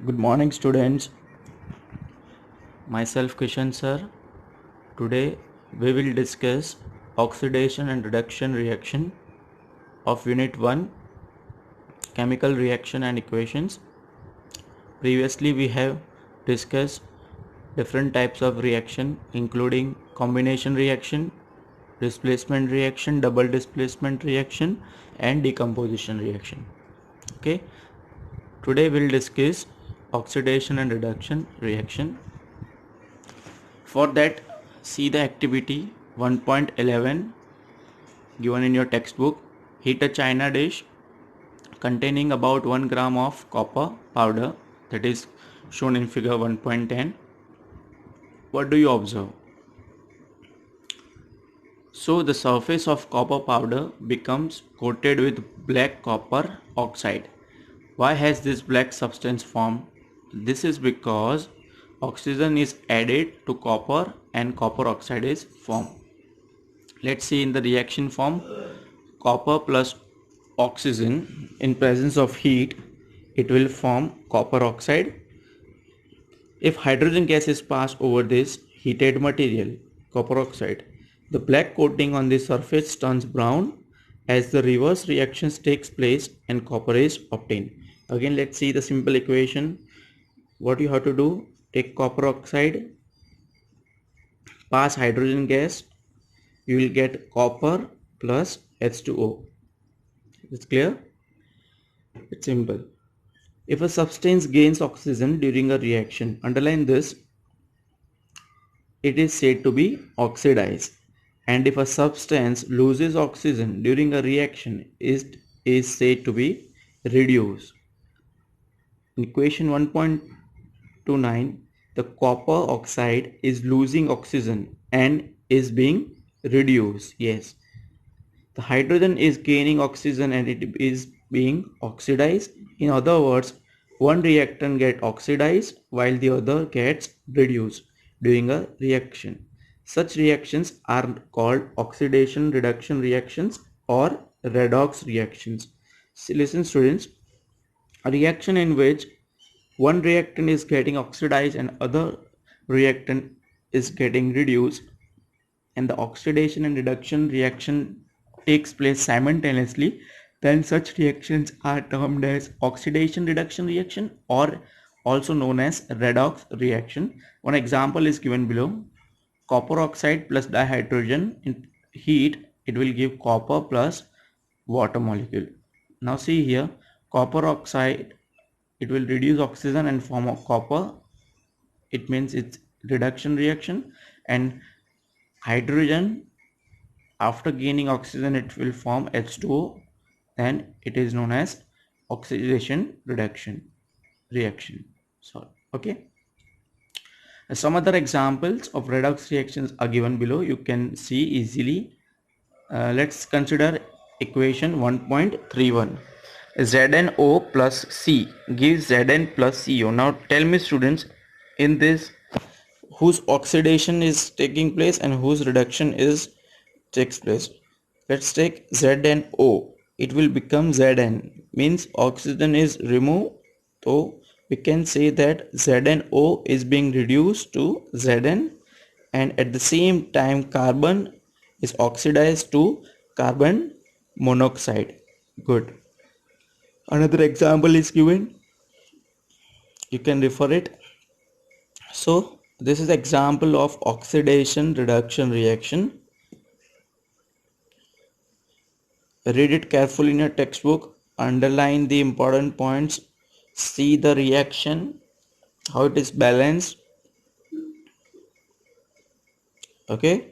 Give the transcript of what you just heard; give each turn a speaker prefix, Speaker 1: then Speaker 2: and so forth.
Speaker 1: Good morning, students. Myself Kishan sir. Today we will discuss oxidation and reduction reaction of Unit 1, Chemical Reaction and Equations. Previously we have discussed different types of reaction including combination reaction, displacement reaction, double displacement reaction and decomposition reaction. Okay. Today we'll discuss oxidation and reduction reaction. For that, see the activity 1.11 given in your textbook. Heat a china dish containing about 1 gram of copper powder, that is shown in figure 1.10. What do you observe? So the surface of copper powder becomes coated with black copper oxide. Why has this black substance formed? This is because oxygen is added to copper and copper oxide is formed. Let's see in the reaction form, copper plus oxygen in presence of heat, it will form copper oxide. If hydrogen gas is passed over this heated material, copper oxide, the black coating on the surface turns brown as the reverse reactions takes place and copper is obtained. Again, let's see the simple equation. What you have to do, take copper oxide, pass hydrogen gas, you will get copper plus H2O. It's clear? It's simple. If a substance gains oxygen during a reaction, underline this, it is said to be oxidized. And if a substance loses oxygen during a reaction, it is said to be reduced. In equation 1.29, the copper oxide is losing oxygen and is being reduced. Yes. The hydrogen is gaining oxygen and it is being oxidized. In other words, one reactant gets oxidized while the other gets reduced during a reaction. Such reactions are called oxidation reduction reactions or redox reactions. So listen students, a reaction in which one reactant is getting oxidized and other reactant is getting reduced, and the oxidation and reduction reaction takes place simultaneously, then such reactions are termed as oxidation reduction reaction or also known as redox reaction. One example is given below. Copper oxide plus dihydrogen in heat, it will give copper plus water molecule. Now see here, copper oxide, it will reduce oxygen and form a copper. It means it's reduction reaction. And hydrogen, after gaining oxygen, it will form H2O and it is known as oxidation reduction reaction. So, okay. Some other examples of redox reactions are given below. You can see easily. Let's consider equation 1.31. ZnO plus C gives Zn plus CO. Now tell me students, in this whose oxidation is taking place and whose reduction is takes place. Let's take ZnO. It will become Zn, means oxygen is removed. So we can say that ZnO is being reduced to Zn, and at the same time carbon is oxidized to carbon monoxide. Good. Another example is given. You can refer it. So this is example of oxidation reduction reaction. Read it carefully in your textbook, underline the important points, see the reaction, how it is balanced. Okay.